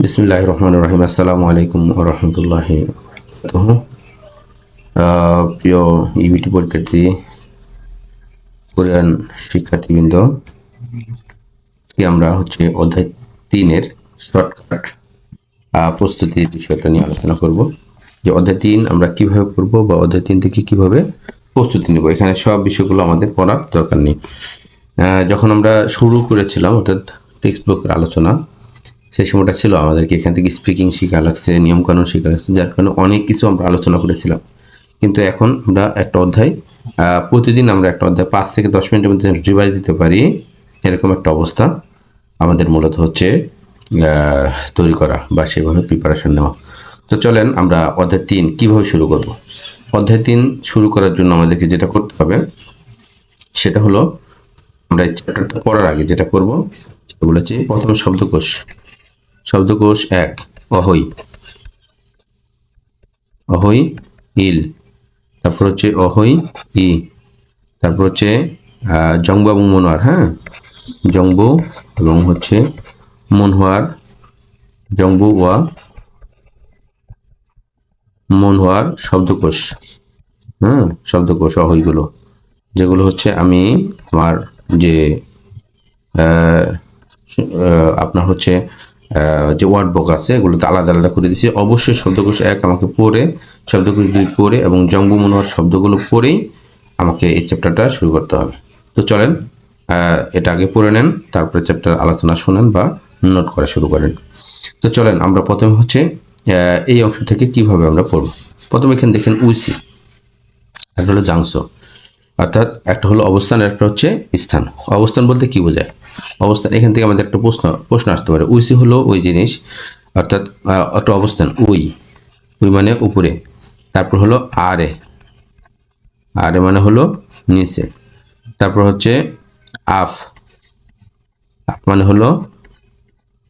বিসমিল্লাহির রহমানির রহিম। আসসালামু আলাইকুম ওয়া রাহমাতুল্লাহি ওয়া বারাকাতুহু। প্রিয় ইবিটি পরীক্ষার্থী, কোরিয়ান শিক্ষার্থীবৃন্দ, আমরা অধ্যায় 3-এর শর্টকাট প্রস্তুতির বিষয়টা নিয়ে আলোচনা করব। যে অধ্যায় 3 আমরা কিভাবে পড়ব বা অধ্যায় 3 থেকে কিভাবে প্রস্তুতি নেব, এখানে সব বিষয়গুলো আমাদের পড়ার দরকার নেই। যখন আমরা শুরু করেছিলাম অর্থাৎ টেক্সট বুকের আলোচনা, সেই সময়টা ছিল আমাদেরকে এখান থেকে স্পিকিং শেখা লাগছে, নিয়মকানুন শেখা লাগছে, যার কারণে অনেক কিছু আমরা আলোচনা করেছিলাম। কিন্তু এখন আমরা একটা অধ্যায় প্রতিদিন আমরা একটা অধ্যায় 5 থেকে 10 মিনিটের মধ্যে রিভাইজ দিতে পারি, এরকম একটা অবস্থা আমাদের মূলত তৈরি করা বা সেভাবে প্রিপারেশন নেওয়া। তো চলেন আমরা অধ্যায় 3 কিভাবে শুরু করব। অধ্যায় 3 শুরু করার জন্য আমাদেরকে যেটা করতে হবে সেটা হলো, আমরা এই চ্যাপ্টারটা পড়ার আগে যেটা করব সেটা বলেছি, প্রথম শব্দকোষ। শব্দকোষ 1 অহৈ, অহৈ ইল, তারপর অহৈ ই, তারপর জংবু এবং মনোয়ার। হ্যাঁ, জংবু এবং মনহার, জংবু ওয়া মনহার শব্দকোষ। হ্যাঁ, শব্দকোষ অহৈগুলো, যেগুলো আমি আমার যে আপনার যে ওয়ার্ড বুক আছে এগুলোতে আলাদা আলাদা করে দিয়েছি। অবশ্যই শব্দকোষ 1 আমাকে পড়ে, শব্দকোষ 2 পড়ে এবং জংবু মনোহার শব্দগুলো পড়েই আমাকে এই চ্যাপ্টারটা শুরু করতে হবে। তো চলেন এটা আগে পড়ে নেন, তারপরে চ্যাপ্টার আলোচনা শোনেন বা নোট করা শুরু করেন। তো চলেন আমরা প্রথমে এই অংশ থেকে কিভাবে আমরা পড়ব। প্রথমে এখানে দেখেন উইসি, একটা হলো জাংসো, অর্থাৎ একটা হলো অবস্থান, একটা স্থান। অবস্থান বলতে কি বোঝায়? অবস্থান, এখান থেকে আমাদের একটা প্রশ্ন আসতে পারে। উইসি হলো ওই জিনিস, অর্থাৎ একটা অবস্থান। উই মানে উপরে, তারপর হলো আরে, আরে মানে হলো নিচে, তারপর আফ, আফ মানে হলো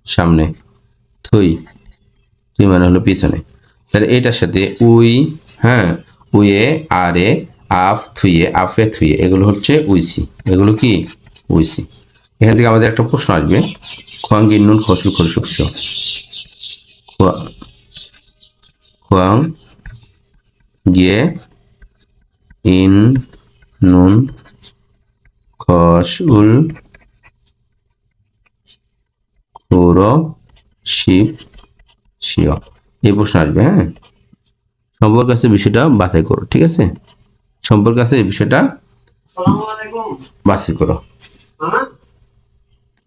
সামনে, থুই, থুই মানে হলো পিছনে। তাহলে এটার সাথে উই, হ্যাঁ, উইয়ে, আরে, আফ, থুইয়ে, আফে, থুইয়ে, এগুলো উইসি। এগুলো কি উইসি। এখান থেকে আমাদের একটা প্রশ্ন আসবে, খোয়াং গিন্নুন খসুল খরসুকস, খোয়াং গিয়ে ইন নুন খসুল খোর শিব শিও, এই প্রশ্ন আসবে। হ্যাঁ, সম্পর্ক আছে বিষয়টা বাছাই করো, ঠিক আছে? সম্পর্ক আছে এই বিষয়টা বাছাই করো।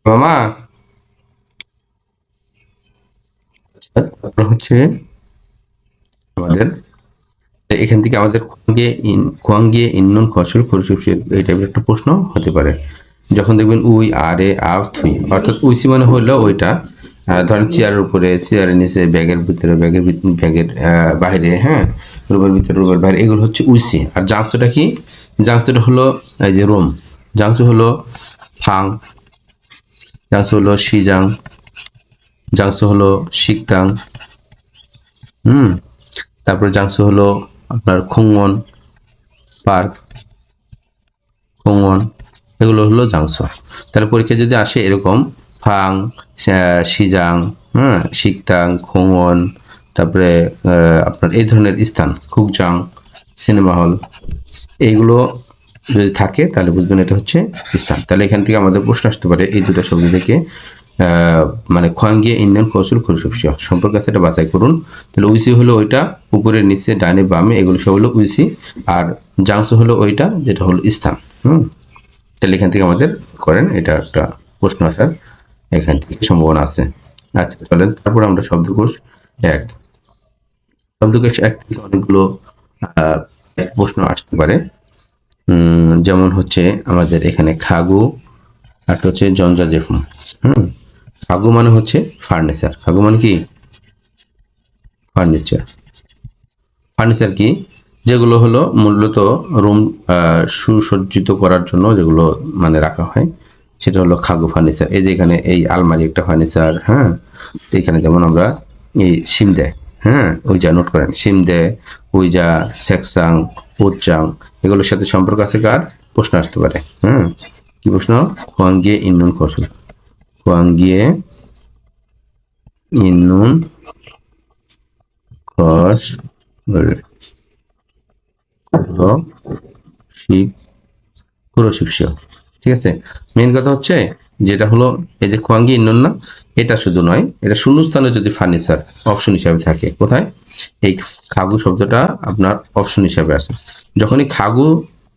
মামা আমাদের এখান থেকে আমাদের খোয়াঙ্গিয়ে ইন্নুন খসল খরসুপ, এই টাইপের একটা প্রশ্ন হতে পারে। যখন দেখবেন উই, আরে, আফ, থুই, অর্থাৎ উইসি মানে হলো ওইটা, ধরেন চেয়ারের উপরে, চেয়ারের নিচে, ব্যাগের ভিতরে, ব্যাগের বাইরে, হ্যাঁ, রুমের ভিতরে, রুমের বাইরে, এগুলো উইসি। আর জাংসোটা কি? জাংসোটা হলো এই যে রুম, জাংসো হলো ফাং, জাংসো হলো শিজাং, জাংসো হলো শিকতাং, তারপরে জাংসো হলো আপনার খোংওয়ান পার্ক, খোংওয়ান, এগুলো হলো জাংসো। তাহলে পরীক্ষা যদি আসে এরকম ফাং, শিজাং, হ্যাঁ, শিকতাং, খোংওয়ান, তারপরে আপনার এই ধরনের স্থান, খুকজাং, সিনেমা হল, এইগুলো যদি থাকে তাহলে বুঝবেন এটা স্থান। তাহলে এখান থেকে আমাদের প্রশ্ন আসতে পারে এই দুটো শব্দ থেকে, মানে খোয়াঙ্গিয়ে ইন্ডিয়ান কৌশল খুরসুপসিয়া সম্পর্ক আছে, এটা বাছাই করুন। তাহলে উইসি হলো ওইটা উপরে নিচে ডানে বামে, এগুলো সব হলো উইসি। আর জাংসু হলো ওইটা যেটা হলো স্থান। তাহলে এখান থেকে আমাদের করেন, এটা একটা প্রশ্ন আসার এখান থেকে সম্ভাবনা আছে। আচ্ছা চলেন তারপর আমরা শব্দকোষ 1, শব্দকোষ 1 থেকে অনেকগুলো প্রশ্ন আসতে পারে। যেমন আমাদের এখানে খাগু, আর জঞ্জা জেফুম। খাগু মানে ফার্নিচার। খাগু মানে কি? ফার্নিচার। ফার্নিচার কি? যেগুলো হলো মূলত রুম সুসজ্জিত করার জন্য যেগুলো মানে রাখা হয়, সেটা হলো খাগু ফার্নিচার। এই যে এখানে এই আলমারি একটা ফার্নিচার। হ্যাঁ, এখানে যেমন আমরা এই সিম দেয়, হ্যাঁ, ওই যা নোট করেন, সিম দেয়, ওই যা সেকসাং, ওচাং, এগুলোর সাথে সম্পর্ক আছে কার? প্রশ্ন আসতে পারে। হ্যাঁ, কি প্রশ্ন? খোয়াঙ্গিয়ে ইন্নুন খসুল, খোয়াঙ্গিয়ে ইনুন কস শিব কুরশিপসিও। ঠিক আছে, মেন কথা হচ্ছে যেটা হলো এই যে খোয়াঙ্গি ইন্নন না, এটা শুধু নয়, এটা শূন্যস্থানে যদি ফার্নিচার অপশন হিসাবে থাকে, কোথায় এই খাগু শব্দটা আপনার অপশন হিসাবে আসে। যখনই খাগু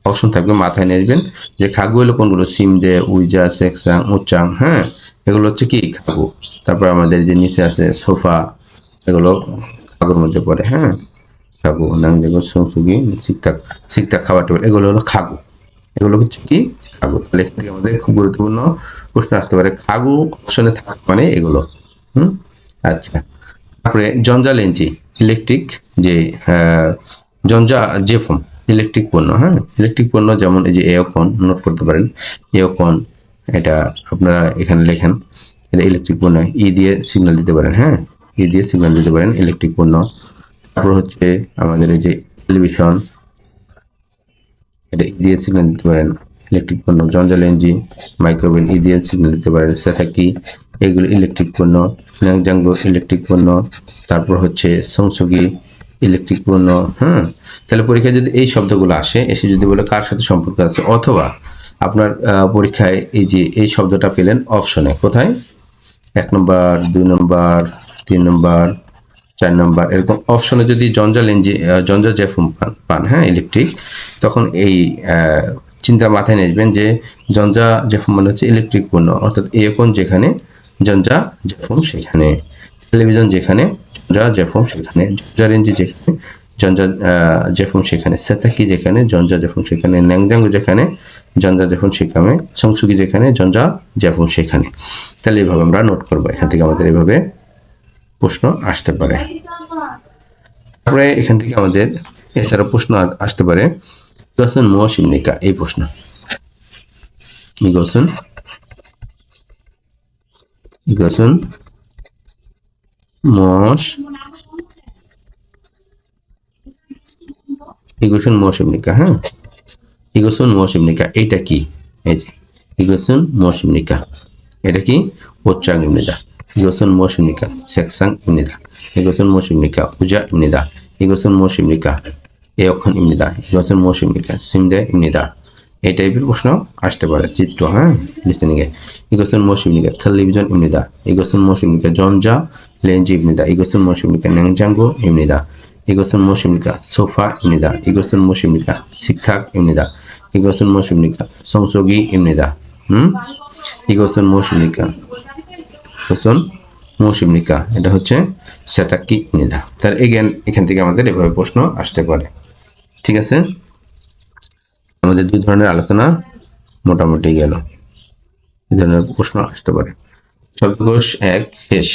অপশন থাকবে মাথায় নিয়ে আসবেন যে খাগু হলো কোনগুলো, সিমদে, উইজা, সেকসাং, উচ্চাং, হ্যাঁ, এগুলো হচ্ছে কি খাগু। তারপর আমাদের যে নিচে আছে সোফা, এগুলো খাগুর মধ্যে পড়ে, হ্যাঁ, খাগু, নাংদেগো, সংসুগি, শিকতাক, শিকতাক খাবার টেবিল, এগুলো হলো খাগু। এগুলো হচ্ছে কি খাগু। তাহলে এখান থেকে আমাদের খুব গুরুত্বপূর্ণ প্রশ্ন আসতে পারে, খাগু অপশনে থাকা মানে এগুলো। হুম, আচ্ছা। তারপরে জঞ্জালেঞ্জি ইলেকট্রিক, যে জঞ্জা যে ফর্ম ইলেকট্রিক পণ্য, হ্যাঁ, ইলেকট্রিক পণ্য যেমন এই যে এওকন, নোট করতে পারেন এওকন, এটা আপনারা এখানে লেখেন, এটা ইলেকট্রিক পণ্য, ই দিয়ে সিগন্যাল দিতে পারেন, হ্যাঁ, ই দিয়ে সিগন্যাল দিতে পারেন ইলেকট্রিক পণ্য। তারপর হচ্ছে আমাদের এই যে টেলিভিশন, এটা ই দিয়ে সিগন্যাল দিতে পারেন ইলেকট্রিক পণ্য। জঞ্জালেঞ্জি মাইক্রোওয়েভ, ই দিয়ে সিগন্যাল দিতে পারেন সেটাকি, এগুলো ইলেকট্রিক পণ্য। ন্যাংজাঙ্গো ইলেকট্রিক পণ্য। তারপর হচ্ছে সংসুগি ইলেকট্রিক পণ্য। হ্যাঁ, তাহলে পরীক্ষায় যদি এই শব্দগুলো আসে, এসে যদি বলে কার সাথে সম্পর্ক আছে, অথবা আপনার পরীক্ষায় এই যে এই শব্দটা পেলেন অপশনে, কোথায় 1 নম্বর, 2 নম্বর, 3 নম্বর, 4 নম্বর, এরকম অপশনে যদি জঞ্জা জ্যাফুম পান, হ্যাঁ, ইলেকট্রিক, তখন এই চিন্তা মাথায় নেবেন যে জঞ্জা জ্যাফুম মানে হচ্ছে ইলেকট্রিক পণ্য, অর্থাৎ এরকম যেখানে জঞ্জা জ্যাফুম সেখানে, টেলিভিশন যেখানে জঞ্জা জ্যাফুম সেখানে, জঞ্জারেঞ্জি যেখানে জঞ্জা জ্যাফুম সেখানে, সেতাকি যেখানে জঞ্জা জ্যাফুম সেখানে, ন্যাংজাঙ্গ যেখানে জঞ্জা জ্যাফুম সেখানে, সংসুগি যেখানে জঞ্জা জ্যাফুম সেখানে। তাহলে এইভাবে আমরা নোট করবো, এখান থেকে আমাদের এইভাবে প্রশ্ন আসতে পারে। তারপরে এখান থেকে আমাদের এছাড়া প্রশ্ন আসতে পারে ইগসন মোয়াশিমনিকা, এই প্রশ্ন ইগসন ইগসন মশ ইগসন মোয়াশিমনিকা, হ্যাঁ, ইগসন মোয়াশিমনিকা এটা কি, এই যে ইগসন মোয়াশিমনিকা, এটা কি ওচ্চাং ইমনিদা, ইগসন মোয়াশিমনিকা সেকসাং ইমনিদা, ইগসন মোয়াশিমনিকা উজা ইমনিদা, ইগসন মোয়াশিমনিকা এওখন ইমনিদা, ইগসন মোয়াশিমনিকা সিমদে ইমনিদা। এই টাইপের প্রশ্ন আসতে পারে চিত্র, হ্যাঁ, লিসেনিংয়ে। ইগসন মোয়াশিমনিকা টেলিভিশন ইমনিদা, ইগসন মোয়াশিমনিকা জঞ্জা লেঞ্জি ইমনিদা, ইগসন মোয়াশিমনিকা ন্যাংজাঙ্গো ইমনিদা, 이것은 무엇입니까? 소파입니다. 이것은 무엇입니까? 식탁입니다. 이것은 무엇입니까? 성소기입니다. 이것은 무엇입니까? 이것은 무엇입니까? এটা হচ্ছে সেতাকি입니다. তার এগেন এখান থেকে আমাদের এভাবে প্রশ্ন আসতে পারে। ঠিক আছে, আমাদের দুই ধরনের আলোচনা মোটামুটি গেল, এই ধরনের প্রশ্ন আসতে পারে। শব্দকোষ 1 শেষ,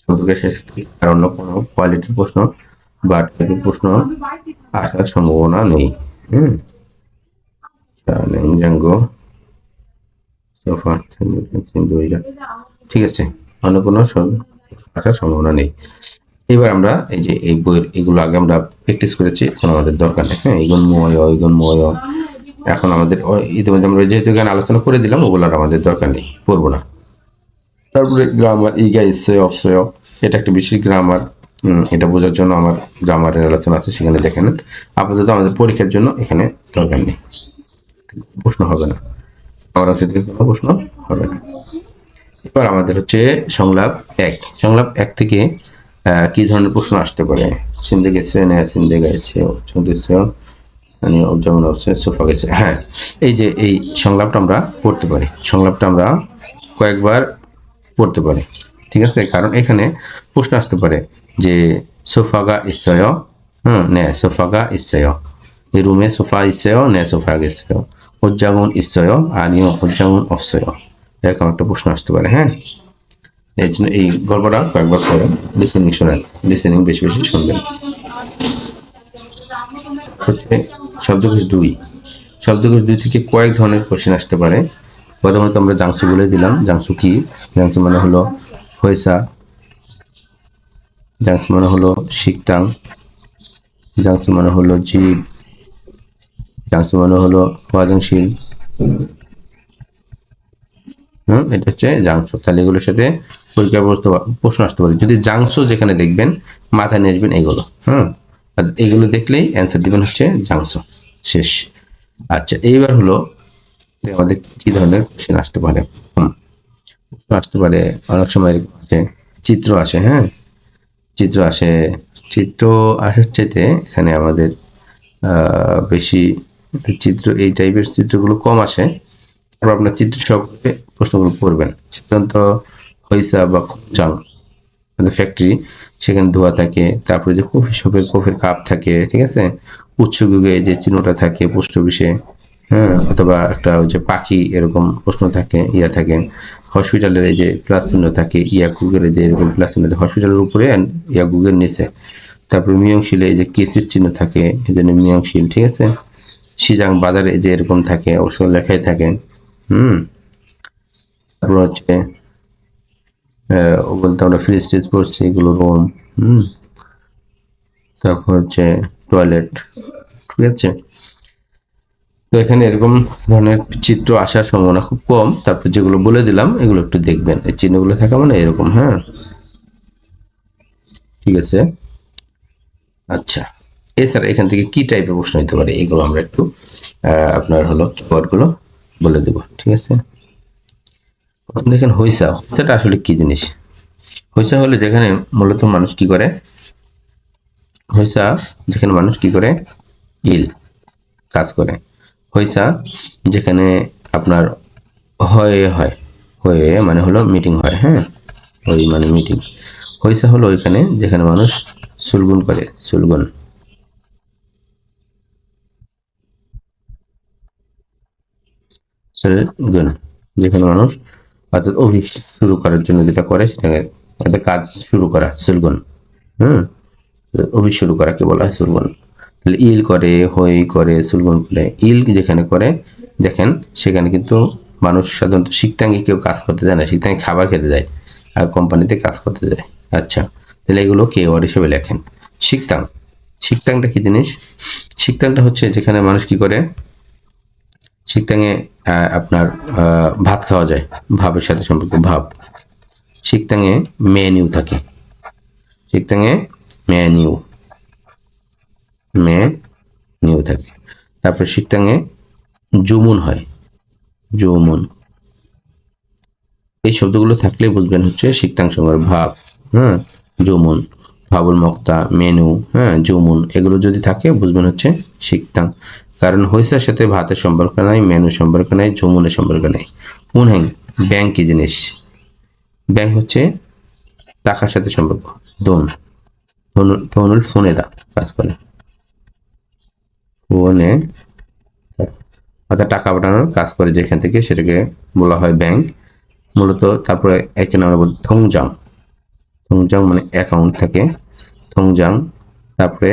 শব্দকোষ শেষ আর অন্য কোনো কোয়ালিটির প্রশ্ন বা টাইপের প্রশ্ন আসার সম্ভাবনা নেই। ন্যাংজাঙ্গো সোফা, ঠিক আছে, অন্য কোনো আসার সম্ভাবনা নেই। এবার আমরা এই যে এই বইয়ের এগুলো আগে আমরা প্র্যাকটিস করেছি, এখন আমাদের দরকার নেই, হ্যাঁ, ইগুন ময়, এখন আমাদের ইতিমধ্যে আমরা যেহেতু এখানে আলোচনা করে দিলাম, ওগুলোর আমাদের দরকার নেই, পড়বো না। তারপরে গ্রামার ইগা ইসে অফসয়, এটা একটা বিশেষ গ্রামার, এটা বোঝার জন্য আমার গ্রামারের আলোচনা আছে, সেখানে দেখে নেন। আপাতত আমাদের পরীক্ষার জন্য এখানে দরকার নেই, প্রশ্ন হবে না, আমার ক্ষেত্রে কোনো প্রশ্ন হবে না। এবার আমাদের হচ্ছে সংলাপ 1, সংলাপ 1 থেকে কি ধরনের প্রশ্ন আসতে পারে? সিন্দে গেছে না সিন্দে গেছে, যেমন হচ্ছে সোফা গেছে। হ্যাঁ, এই যে এই সংলাপটা আমরা পড়তে পারি, সংলাপটা আমরা কয়েকবার পড়তে পারি, ঠিক আছে, কারণ এখানে প্রশ্ন আসতে পারে যে সোফাগা ইচ্ছয়, নে সোফাগা ইচ্ছয়, এই রুমে সোফা ইচ্ছয়, নে সোফা গেছয়, উজ্জাগন ইচ্ছয়, আনিও উজ্জাগন অফসয়, এরকম একটা প্রশ্ন আসতে পারে। হ্যাঁ, এর জন্য এই গল্পটা কয়েকবার পড়েন, লিসেনিং শোনেন, লিসেনিং বেশি বেশি শুনবেন। শব্দকোষ 2, শব্দকোষ 2 থেকে কয়েক ধরনের কোশ্চেন আসতে পারে। প্রথমত আমরা জাংসু বলে দিলাম, জাংসু কি? জাংসু মানে হলো হয়েসা, জাংসু মানে হলো শিকতাং, জাংসু মানে হলো জীব, জাংসু মানে হলো ওয়াজনশীল, এটা হচ্ছে জাংশো। তাহলে এগুলোর সাথে পরীক্ষায় প্রশ্ন আসতে পারে। যদি জাংশো যেখানে দেখবেন মাথায় নিয়ে আসবেন এগুলো। আর এগুলো দেখলেই অ্যান্সার দিবেন হচ্ছে জাংশো। শেষ। আচ্ছা, এইবার হলো আমাদের কি ধরনের কোশ্চেন আসতে পারে। আসতে পারে অনেক সময় যে চিত্র আসে, চিত্র আসে। চিত্র আসার চাইতে এখানে আমাদের বেশি চিত্র, এই টাইপের চিত্রগুলো কম আসে। তারপর আপনার চিত্র সম্পর্কে প্রশ্নগুলো করবেন। সিদ্ধান্ত হইসা বা খুচাং ফ্যাক্টরি, সেখানে ধোয়া থাকে। তারপরে যে কফি শপের কফির কাপ থাকে, ঠিক আছে। উৎসুকে যে চিহ্নটা থাকে পোস্ট অফিসে, অথবা একটা ওই যে পাখি এরকম প্রশ্ন থাকে, ইয়া থাকে। হসপিটালের এই যে প্লাস চিহ্ন থাকে, ইয়াকুগের যে এরকম প্লাস চিহ্ন থাকে হসপিটালের উপরে, ইয়াকুগের নিচে। তারপরে মিয়ংশিলে এই যে কেসির চিহ্ন থাকে, এই জন্য মিয়ংশিল, ঠিক আছে। সিজাং বাজারে যে এরকম থাকে, অবশ্য লেখাই থাকে। তারপর হচ্ছে বলতে আমরা ফ্রি স্টেজ পড়ছি, এগুলো রুম। তারপর হচ্ছে টয়লেট, ঠিক আছে। তো এখানে এরকম ধরনের চিত্র আসার সম্ভাবনা খুব কম। তারপর যেগুলো বলে দিলাম এগুলো একটু দেখবেন, এই চিহ্নগুলো থাকা মানে এরকম। ঠিক আছে। আচ্ছা, এছাড়া এখান থেকে কি টাইপের প্রশ্ন হতে পারে এগুলো আমরা একটু আপনার হলো কিওয়ার্ডগুলো বলে দেব, ঠিক আছে। দেখেন হইসা, হইসাটা আসলে কি জিনিস। হইসা হলে যেখানে মূলত মানুষ কি করে, হইসা যেখানে মানুষ কি করে, ইল কাজ করে। হইসা যেখানে আপনার হয় হয়, হয়ে মানে হলো মিটিং হয়, ওই মানে মিটিং। হইসা হলো ওইখানে যেখানে মানুষ সুলগুন করে, সুলগুন। সুলগুন যেখানে মানুষ অর্থাৎ অফিস শুরু করার জন্য যেটা করে সেটাকে, অর্থাৎ কাজ শুরু করা, সুলগুন। হুম অফিস শুরু করাকে বলা হয় সুলগুন। তাহলে ইল করে, হই করে, সুলগুন করে। ইল যেখানে করে দেখেন সেখানে কিন্তু মানুষ সাধারণত শিকতাঙ্গে কেউ কাজ করতে যায় না, শিকতাঙ্গে খাবার খেতে যায় আর কোম্পানিতে কাজ করতে যায়। আচ্ছা, তাহলে এগুলো কে ওয়ার্ড হিসেবে লেখেন। শিকতাং, শিকতাংটা কি জিনিস। শিকতাংটা হচ্ছে যেখানে মানুষ কি করে, শিকতাঙে আপনার ভাত খাওয়া যায়, ভাবের সাথে সম্পর্ক, ভাব। শিকতাঙে মেনিউ থাকে, শিকতাঙে মেনিউ, মেনিউ থাকে। তারপর শিকতাঙে জুমুন হয়, জুমুন। এই শব্দগুলো থাকলে বুঝবেন হচ্ছে শিকতাং সঙ্গে ভাব, জুমুন, ভাবুল মক্তা, মেনু, জুমুন, এগুলো যদি থাকে বুঝবেন হচ্ছে শিকতাং। কারণ হইসার সাথে ভাতের সম্পর্ক নাই, মেনু সম্পর্ক নাই, জুমুনের সম্পর্ক নাই। উনহ্যাং, ব্যাংক কি জিনিস। ব্যাংক হচ্ছে টাকার সাথে সম্পর্ক। দোন, ধনুল ফোনে দা কাজ করে, ফোনে অর্থাৎ টাকা পাঠানোর কাজ করে যেখান থেকে, সেটাকে বলা হয় ব্যাংক মূলত। তারপরে একে নামে বলি থংজাং, থংজাং মানে অ্যাকাউন্ট থাকে, থংজাং। তারপরে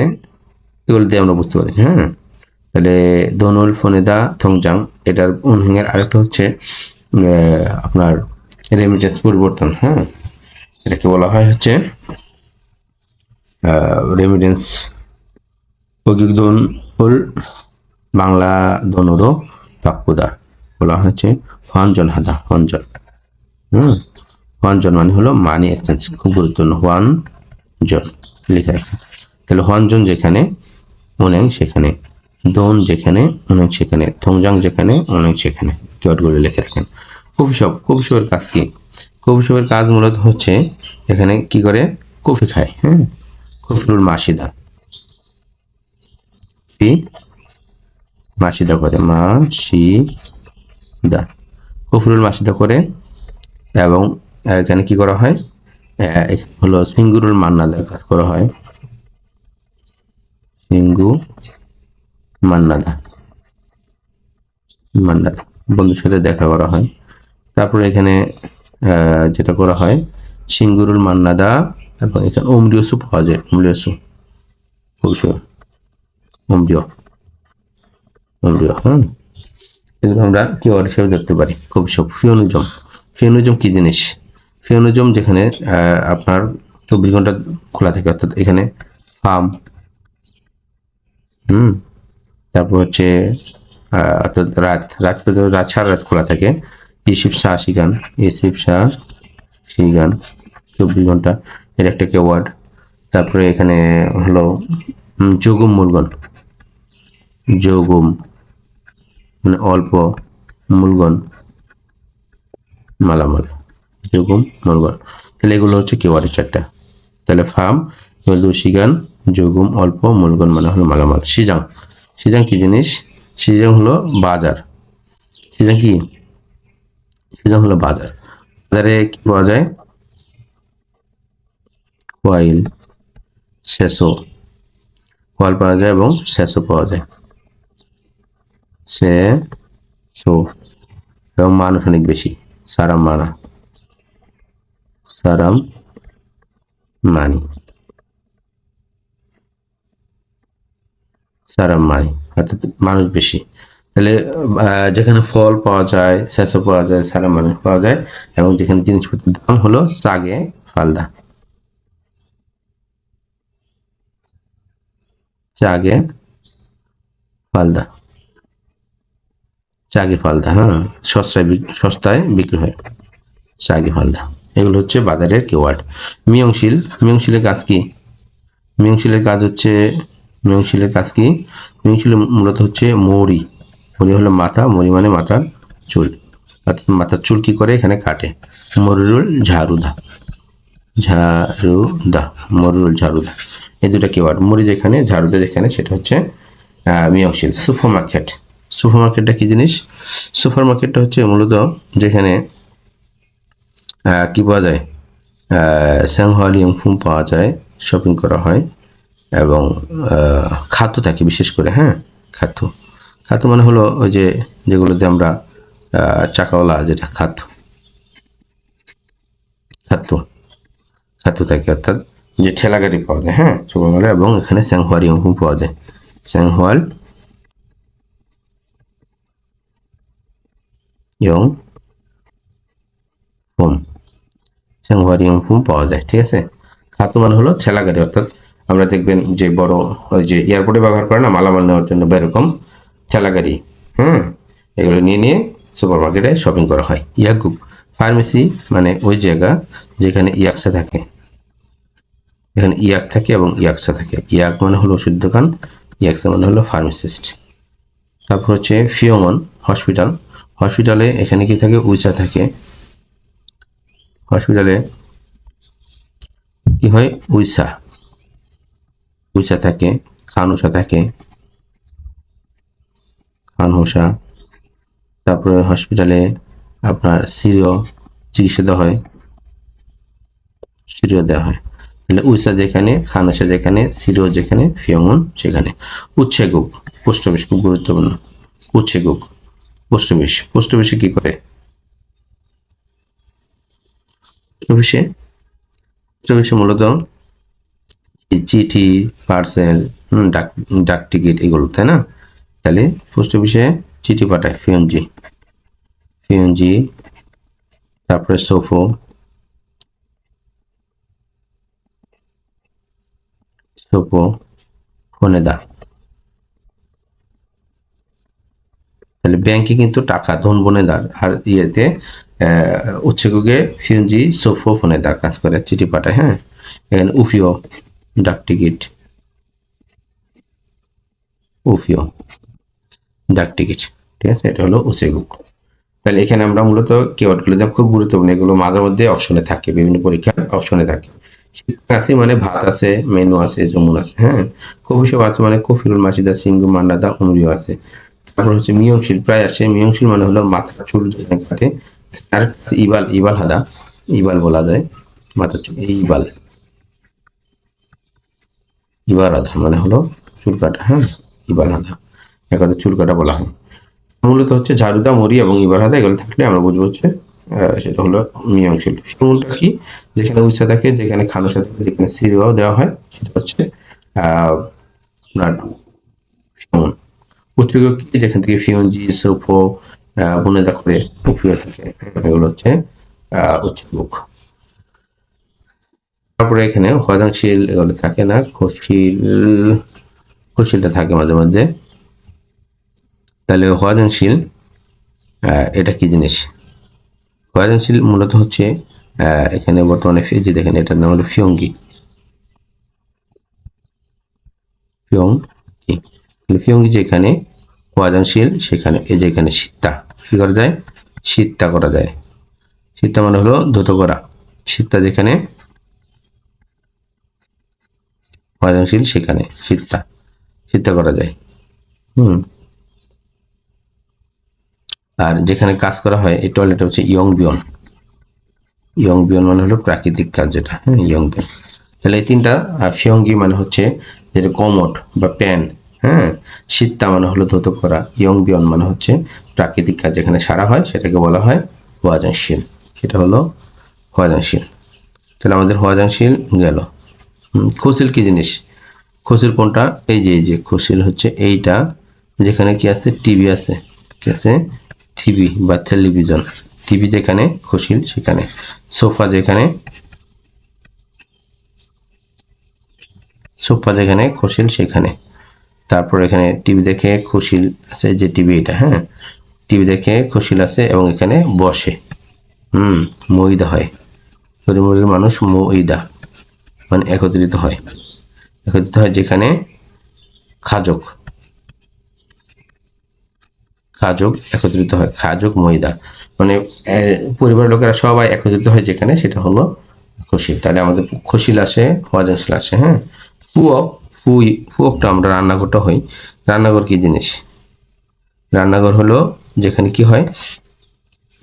এগুলো দিয়ে আমরা বুঝতে পারি, তাহলে ধনুল ফোনেদা থংজাং। এটার উনহিংয়ের আরেকটা হচ্ছে আপনার রেমিটেন্স পরিবর্তন, এটাকে বলা হয় হচ্ছে রেমিটেন্স পগিদন উল বাংলা দনুরো পাকুদা, বলা হচ্ছে হনজন হাদা, হনজন। হনজন মানে হলো মানি এক্সচেঞ্জ, খুব গুরুত্বপূর্ণ। ওয়ান জন লিখে রাখেন। তাহলে হনজন যেখানে, অনেক সেখানে, দোন যেখানে, অনেক সেখানে, থংজাং যেখানে, অনেক সেখানে। কিওয়ার্ডগুলো লিখে রাখেন। কফি শপ, কফি শপের কাজ কি। কফি শপের কাজ মূলত হচ্ছে এখানে কি করে, কফি খায়, কফিরুল মাসিদা, কফি মাসিদা করে, মাসিদা, কফিরুল মাসিদা করে। এবং এখানে কি করা হয়, হলো সিঙ্গুরুল মান্নাদার কাজ করা হয়, সিঙ্গু মান্নাদা, মান্নাদা বন্ধুর সাথে দেখা করা হয়। তারপরে এখানে যেটা করা হয় সিঙ্গুরুল মান্নাদা, এবং এখানে অমরিয়সু পাওয়া যায়, অমরিয়সু, অবশ্যই অমরিয়, অমরিয়। এগুলো আমরা কিওয়ার্ড হিসেবে দেখতে পারি। খুব সব ফিওনিজম, ফিওনিজম কি জিনিস। ফিওনিজম যেখানে আপনার 24 ঘন্টা খোলা থাকে, অর্থাৎ এখানে ফার্ম, তারপর হচ্ছে অর্থাৎ রাত, রাত পর্যন্ত, রাত সারা রাত খোলা থাকে। ইসিফ শাহ শিগান, ইসিফ শাহ শিগান 24 ঘন্টা, এর একটা কেওয়ার্ড। তারপরে এখানে হলো যোগুম মূলগণ, যোগুম মানে অল্প, মূলগণ মালামাল, যোগুম মূলগণ। তাহলে এগুলো হচ্ছে কেওয়ার্ডের চারটা। তাহলে ফার্ম, শিগান, যোগুম, অল্প, মূলগণ মানে হলো মালামাল। সিজাং, সিজাং কি জিনিস? সিজাং হলো বাজার। সিজাং কি? সিজাং হলো বাজার। বাজারে কি পাওয়া যায়? কোয়াইল, সেসো, কোয়াল পাওয়া যায় এবং সেসো পাওয়া যায়। সেসো এবং মানুষ অনেক বেশি, সারাম মানা, সারাম মানি, সারাম মানি অর্থাৎ মানুষ বেশি। তাহলে যেখানে ফল পাওয়া যায়, সেসো পাওয়া যায়, সারাম মানি পাওয়া যায়, এবং যেখানে জিনিসপত্রের দাম হলো চাগে ফালদা, চাগে ফালদা, চাগে ফালদা। হ্যাঁ, সস্তায় বিক্রি হয়, চাগে ফালদা। এগুলো হচ্ছে বাজারের কিওয়ার্ড। মিয়ংশিল, মিয়ংশিলের কাজ কি? মিয়ংশিলের কাজ হচ্ছে, মিয়ংশিলের কাজ কি? মিয়ংশিল মূলত হচ্ছে মৌরি, মৌরি হলো মাথা, মৌরি মানে মাথার চুল, অর্থাৎ মাথার চুল কি করে এখানে কাটে। মরুল ঝাড়ুদা, ঝাড়ুদা, মরুল ঝাড়ুদা, এই দুটা কিওয়ার্ড। মরি যেখানে, ঝাড়ুদা যেখানে, সেটা হচ্ছে মিয়ংশিল। সুপার মার্কেট, সুপার মার্কেটটা কি জিনিস? সুপার মার্কেটটা হচ্ছে মূলত যেখানে কি পাওয়া যায়, স্যাংহালিয়ংফুম পাওয়া যায়, শপিং করা হয়, এবং খাদ্য থাকে বিশেষ করে। হ্যাঁ, খাদ্য, খাদ্য মানে হলো ওই যে যেগুলোতে আমরা চাকাওয়ালা যেটা খাদ্য, খাদ্য, খাদ্য থাকে, অর্থাৎ যে ঠেলা গাড়ি পাওয়া যায়। হ্যাঁ, সুপার মার্কেট, এবং এখানে স্যাংহালিয়ংফুম পাওয়া যায়, স্যাংহাল ইয়ং ফুম, স্যাংহালিয়ংফুম পাওয়া যায়। ঠিক আছে, খাদ্য মানে হলো ঠেলা গাড়ি, অর্থাৎ আমরা দেখবেন যে বড় ওই যে এয়ারপোর্টে ব্যবহার করে না মালামাল নেওয়ার জন্য, বা এরকম ঠেলা গাড়ি। হ্যাঁ, এগুলো নিয়ে নিয়ে সুপার মার্কেটে শপিং করা হয়। ইয়াকুব, ফার্মেসি মানে ওই জায়গা যেখানে ইয়াকসা থাকে, এখানে ইয়াক থাকে এবং ইয়াকসা থাকে। ইয়াক মানে হলো ওষুধ দোকান, ইয়াকসা মানে হলো ফার্মাসিস্ট। তারপর হচ্ছে ফিওমন, হসপিটাল, হসপিটালে এখানে কি থাকে? উইসা থাকে, হসপিটালে কি হয়? উইসা, উইসা থাকে, খানুসা থাকে, খানহোসা। তারপরে হসপিটালে আপনার সিরিয় চিকিৎসা দেওয়া হয়, সিরিয় দেওয়া হয়। তাহলে উইসা যেখানে, খানহোসা যেখানে, সিরিয় যেখানে, ফিয়মন সেখানে। উচ্ছেগুক, পোস্ট অফিস খুব গুরুত্বপূর্ণ। উচ্ছেগুক পোস্ট অফিস, পোস্ট অফিসে কি করে? পোস্ট অফিসে, পোস্ট অফিসে মূলত চিঠি, পার্সেল, ডাক, ডাক টিকিট এগুলো, তাই না? তাহলে পোস্ট অফিসে চিঠি পাঠায় ফিওনজি, ফিওনজি। তারপরে সোফো, সোফো, ফোনেদা। তাহলে ব্যাংকে কিন্তু টাকা ধন বনেদার, আর ইয়েতে উচ্চকে ফিউনজি সোফো ফোনেদার কাজ করে, চিঠি পাঠায়। হ্যাঁ, এখানে উফিও, ডাক টিকিট, উফিও ডাক টিকিট। ঠিক আছে, এটা হলো উসেগুক। তাহলে এখানে আমরা মূলত কিওয়ার্ডগুলো দেখো, খুব গুরুত্বপূর্ণ, এগুলো মাঝে মধ্যে অপশনে থাকে, বিভিন্ন পরীক্ষার অপশনে থাকে। আছে মানে ভাত আছে, মেনু আছে, জমুন আছে। হ্যাঁ, কফি শপ আছে মানে কফিরুল মাসিদা, সিঙ্গু, মান্নাদা, উমরিও আছে। তারপর হচ্ছে মিয়ংশিল, প্রায় আসে। মিয়ংশিল মানে হলো মাথার চুল যেখানে কাটে। আর ইবাল, ইবাল হাদা, ইবাল বলা যায় মাথার চুল, ইবাল, ইবাল হাদা মানে হলো চুল কাটা। হ্যাঁ, ইবাল হাদা এক কথা চুল কাটা বলা হয়। মূলত হচ্ছে ঝাড়ুদা, মরি এবং ইবাল হাদা এগুলো থাকলে আমরা বুঝবো হচ্ছে সেটা হলো মিয়ংশিল। মূলটা কি? যেখানে উইসা থাকে, যেখানে খানুসা থাকে, যেখানে সিরিয়াও দেওয়া হয়, সেটা হচ্ছে আপনার ফিয়ন। উচ্চক কি? যেখান থেকে ফিয়নজি, সোফো বুনেদা করে উপরে থাকে, এগুলো হচ্ছে উচ্চক। তারপরে এখানে হজনশীল এগুলো থাকে না, খশিল, খশিলটা থাকে মাঝে মধ্যে। তাহলে হজনশীল এটা কি জিনিস? হয়াজানশীল মূলত হচ্ছে এখানে বর্তমানে যে দেখেন এটার নাম হলো ফিয়ঙ্গি। ফিয়ঙ্গি যেখানে হয়াজানশীল সেখানে এই যে এখানে সিত্তা কি করা যায়, সিত্তা করা যায়। সিত্তা মানে হলো দ্রুত করা। সিত্তা যেখানে হয়াজানশীল সেখানে সিত্তা করা যায়। আর যেখানে কাজ করা হয় এই টয়লেট হচ্ছে ইয়ং বিয়ন মানে হলো প্রাকৃতিক কাজ যেটা, হ্যাঁ ইয়ং বিয়ন। তাহলে এই তিনটা। ফিয়ঙ্গি মানে হচ্ছে যেটা কমোড বা প্যান, হ্যাঁ। সিত্তা মানে হলো ধৌত করা, ইয়ং বিয়ন মানে হচ্ছে প্রাকৃতিক কাজ যেখানে সারা হয় সেটাকে বলা হয় হয়াজানশীল। সেটা হলো হয়াজানশীল। তাহলে আমাদের হয়াজানশীল গেল। খুসিল কি জিনিস? খুসিল কোনটা? এই যে খুসিল হচ্ছে এইটা যেখানে কি আছে, টিভি আছে, কি আছে, টিভি বা টেলিভিশন। টিভি যেখানে খুসিল সেখানে। সোফা যেখানে খুসিল সেখানে। তারপর এখানে টিভি দেখে খুশিল আছে, যে টিভি এটা, হ্যাঁ টিভি দেখে খুশিল আছে এবং এখানে বসে মইদা হয়। পরিমূলের মানুষ মইদা মানে একত্রিত হয় যেখানে খাজক একত্রিত হয়, খাজক মইদা মানে পরিবারের লোকেরা সবাই একত্রিত হয় যেখানে, সেটা হলো খুশিল। তাহলে আমাদের খুশিল আসে, হয়াজানশীল আসে, হ্যাঁ। ফুয়ক ফুয়কটা আমরা রান্নাঘরটা হই। রান্নাঘর কি জিনিস? রান্নাঘর হলো যেখানে কি হয়,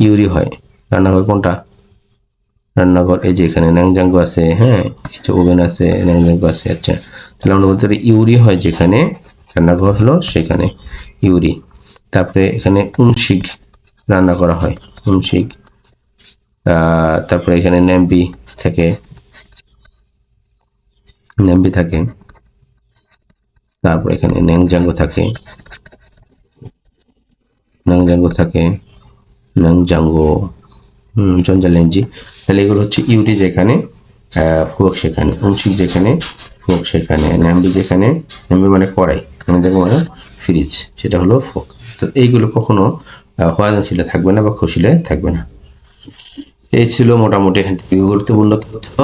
ইউরি হয়। রান্নাঘর কোনটা? রান্নাঘর এই যে এখানে ন্যাংজাঙ্গ আছে, হ্যাঁ এই যে ওভেন আছে, ন্যাংজাঙ্গ আছে। আচ্ছা, তাহলে আমরা বলতে পারি ইউরি হয় যেখানে, রান্নাঘর হলো সেখানে ইউরি। তারপরে এখানে উমশিক রান্না করা হয়, উমশিক। তারপরে এখানে নেম্বি থাকে। তারপর এখানে ন্যাংজাঙ্গ থাকে, জঞ্জালেঞ্জি। তাহলে এগুলো হচ্ছে ইউরি যেখানে, ফুয়ক সেখানে, উমশিক যেখানে, ফুয়ক সেখানে, ন্যাম্বি যেখানে, ন্যাম্বি মানে কড়াই, ন্যাংজাঙ্গ মানে ফ্রিজ, সেটা হলো ফুয়ক। তো এইগুলো কখনো হয়াজানশীলে থাকবে না বা খুশিলে থাকবে না। এই ছিল মোটামুটি এখান থেকে গুরুত্বপূর্ণ তথ্য।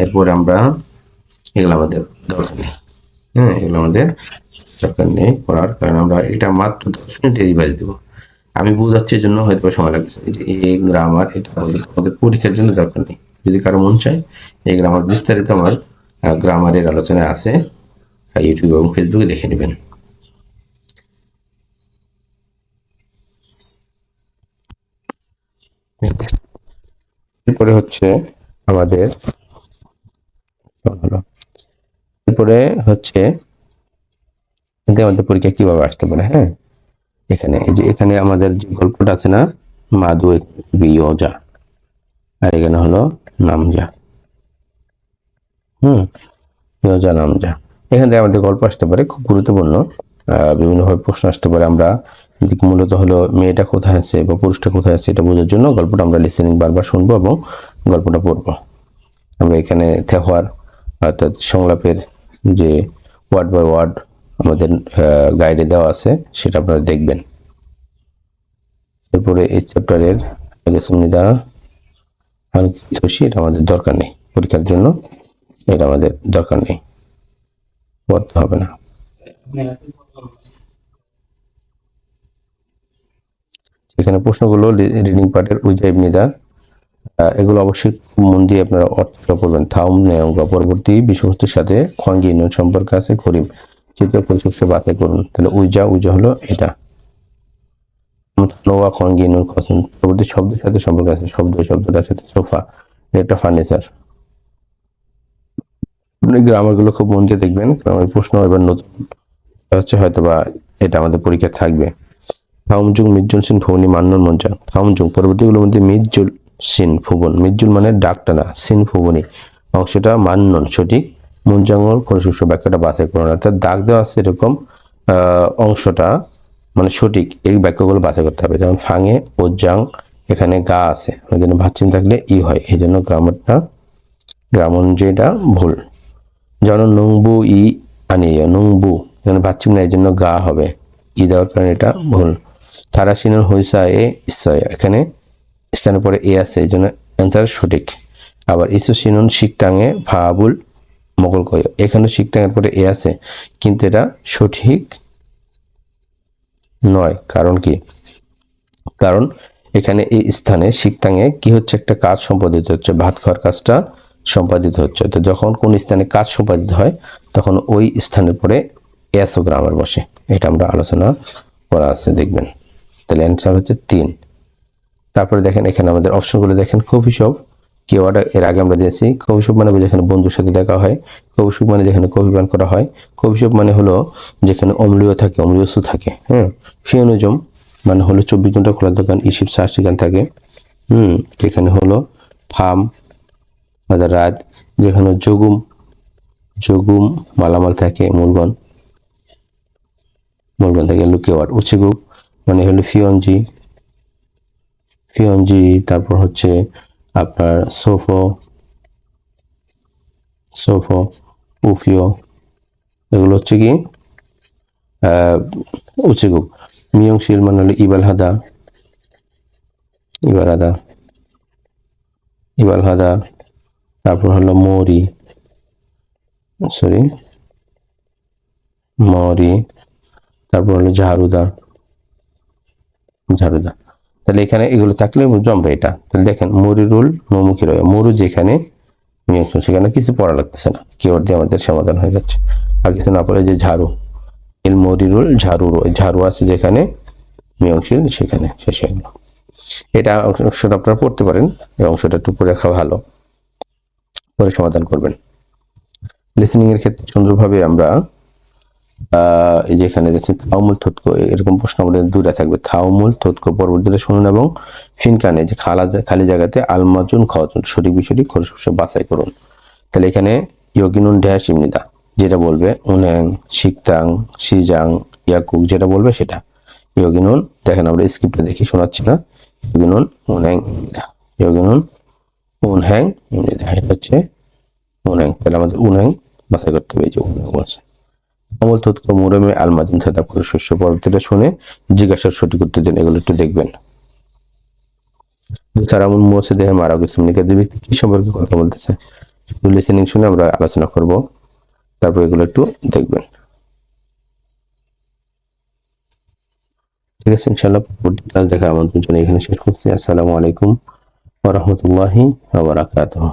এরপরে আমরা এগুলো আমাদের দরকার নেই, হ্যাঁ এগুলো আমাদের দরকার নেই পড়ার, কারণ আমরা এটা মাত্র 10 মিনিট রিভাইজ দেবো। আমি বোঝাচ্ছি এই জন্য হয়তো সময় লাগছে। এই গ্রামার এটা আমাদের পরীক্ষার জন্য দরকার নেই। যদি কারো মন চায় এই গ্রামার বিস্তারিত আমার গ্রামারের আলোচনায় আছে, ইউটিউব এবং ফেসবুকে দেখে নেবেন। এরপরে হচ্ছে আমাদের আমাদের পরীক্ষা কিভাবে আসতে পারে, হ্যাঁ এখানে এই যে এখানে আমাদের যে গল্পটা আছে না, মাদু বিয়োজা, আর এখানে হলো নামজা, ইয়োজা নামজা। এখান থেকে আমাদের গল্প আসতে পারে, খুব গুরুত্বপূর্ণ। বিভিন্নভাবে প্রশ্ন আসতে পারে। আমরা মূলত হলো মেয়েটা কোথায় আছে বা পুরুষটা কোথায় আছে এটা বোঝার জন্য গল্পটা আমরা লিসেনিং বারবার শুনবো এবং গল্পটা পড়বো। আমরা এখানে থেওয়ার অর্থাৎ সংলাপের যে ওয়ার্ড বাই ওয়ার্ড আমাদের গাইডে দেওয়া আছে সেটা আপনারা দেখবেন। এরপরে এই চ্যাপ্টারের এটা আমাদের দরকার নেই পরীক্ষার জন্য, এটা আমাদের দরকার নেই, পড়তে হবে না। এখানে প্রশ্নগুলো রিডিং পার্টের উইজাইব নিদা, এগুলো অবশ্যই মন দিয়ে আপনারা অর্থটা পড়বেন। থাউম নেয়ঙ্গ পরবর্তী বিষয়বস্তুর সাথে খোয়াঙ্গি নুন সম্পর্ক আছে করিম চিত্র পরিশস্য বাছাই করুন। তাহলে উইজা হলো এটা। নোয়া খোয়াঙ্গি নুন খসুন পরবর্তী শব্দের সাথে সম্পর্ক আছে, শব্দটার সাথে সোফা, এটা ফার্নিচার। গ্রামারগুলো খুব মন দিয়ে দেখবেন, গ্রামের প্রশ্ন এবার নতুন হচ্ছে হয়তো বা এটা আমাদের পরীক্ষা থাকবে। থাউমজুং মিজুল সিন ভবনী মান্নন মঞ্চা। থাউমজুং পরবর্তীগুলোর মধ্যে মিজুল সিন ফুবন, মিজুল মানে ডাকটা না, সিন ফুবনি অংশটা মান্নন সঠিক, মুঞ্জাঙ্গল খরশুষ্য বাক্যটা বাছাই করুন। অর্থাৎ দাগ দেওয়া আছে এরকম অংশটা মানে সঠিক, এই বাক্যগুলো বাছাই করতে হবে। যেমন ফাঙে ও জাং এখানে গা আছে, ওই জন্য ভাচ্ছিম থাকলে ই হয়, এই জন্য গ্রামন যেটা ভুল। যেমন নুংবু ই আনিয়ে নুংবু এখানে ভাচ্ছিম না, এই জন্য গা হবে, ই দেওয়ার কারণে এটা ভুল। তারাসিনুল হইসা এ ইসয় এখানে স্থানের পরে এ আছে, এই জন্য অ্যান্সার সঠিক। আবার ইসোসিনন শিকটাঙে ভাবুল মোগল কয়, এখানে শিকটাঙের পরে এ আছে, কিন্তু এটা সঠিক নয়। কারণ কি? কারণ এখানে এই স্থানে শিকটাঙে কি হচ্ছে, একটা কাজ সম্পাদিত হচ্ছে, ভাত খাওয়ার কাজটা সম্পাদিত হচ্ছে। তো যখন কোন স্থানে কাজ সম্পাদিত হয় তখন ওই স্থানের পরে এসও গ্রামার বসে, এটা আমরা আলোচনা করা আছে, দেখবেন। তাহলে অ্যান্সার হচ্ছে 3। তারপরে দেখেন এখানে আমাদের অপশনগুলো দেখেন, কফি শপ কিওয়ার্ড এর আগে আমরা দিয়েছি। কফি শপ মানে যেখানে বন্ধুর সাথে দেখা হয়, কফি শপ মানে যেখানে কফি পান করা হয়, কফি শপ মানে হলো যেখানে অম্লীয় থাকে, অম্লীয়সু থাকে। হ্যাঁ, ফিওনিজম মানে হলো 24 ঘন্টা খোলা দোকান, ইশিপ সার্টিকান থাকে। যেখানে হলো ফার্ম রাত, যেখানে যোগুম যোগুম মালামাল থাকে, মূলগণ থেকে লুকিওয়ার্ড। উচিগুপ মানে হলো ফিওনজি, তারপর হচ্ছে আপনার সোফো উফিও, এগুলো হচ্ছে কি উচিগুপ। মিয়ংশিল মানে হলো ইবালহাদা, তারপর হলো মরি, তারপর হলো ঝাড়ুদা। তাহলে এখানে এগুলো থাকলে বুঝবো আমরা এটা। তাহলে দেখেন মরিরুল মুখী রয়, মরু যেখানে সেখানে কিছু পড়া লাগতেছে না, কিওয়ার্ড দিয়ে আমাদের সমাধান হয়ে যাচ্ছে। আর কিছু না পড়ে যে ঝাড়ু, এল মরিরুল ঝাড়ু, ঝাড়ু আছে যেখানে, মিয়ংশিল সেখানে, শেষ হয়ে গেল। এটা অংশটা আপনারা পড়তে পারেন, এই অংশটা একটু পড়ে রাখা ভালো, পরে সমাধান করবেন। লিসেনিং এর ক্ষেত্রে সুন্দরভাবে আমরা এই যেখানে দেখছেন থাউমুল থতকো, এরকম প্রশ্ন আমাদের দুটা থাকবে। থাউমুল থতকো পরবর্তীটা শুনুন এবং ফিনকানে যে খালি জায়গাতে আলমাজুন খাওয়াজুন সঠিক বিষয়টি বাছাই করুন। তাহলে এখানে ইয়গিনুন ড্যাশ ইমনিদা যেটা বলবে, উনহ্যাং শিকতাং শিজাং ইয়াকুক যেটা বলবে সেটা ইয়গিনুন। দেখেন আমরা স্ক্রিপ্টটা দেখি, শোনাচ্ছি না। ইয়গিনুন উনহ্যাং ইমনিদা, ইয়গিনুন উনহ্যাং ইমনিদা, এটা হচ্ছে উনহ্যাং। তাহলে আমাদের উনহ্যাং বাছাই করতে হবে, এই যে উনহ্যাং বলছে। অমল তৎক মুরমে আলমাজিন খেতাব করে শস্য পরবর্তীটা শুনে জিজ্ঞাসার সঠিক উত্তর দেন, এগুলো একটু দেখবেন। সারামুন মোসে দেহে মারা গেছে ব্যক্তি কি সম্পর্কে কথা বলতেছে, লিসেনিং শুনে আমরা আলোচনা করব, তারপর এগুলো একটু দেখবেন। ঠিক আছে, ইনশাআল্লাহ পরবর্তী ক্লাস দেখার আমন্ত্রণ জানিয়ে এখানে শেষ করছি। আসসালামু আলাইকুম ওয়া রাহমাতুল্লাহি ওয়া বারাকাতুহু।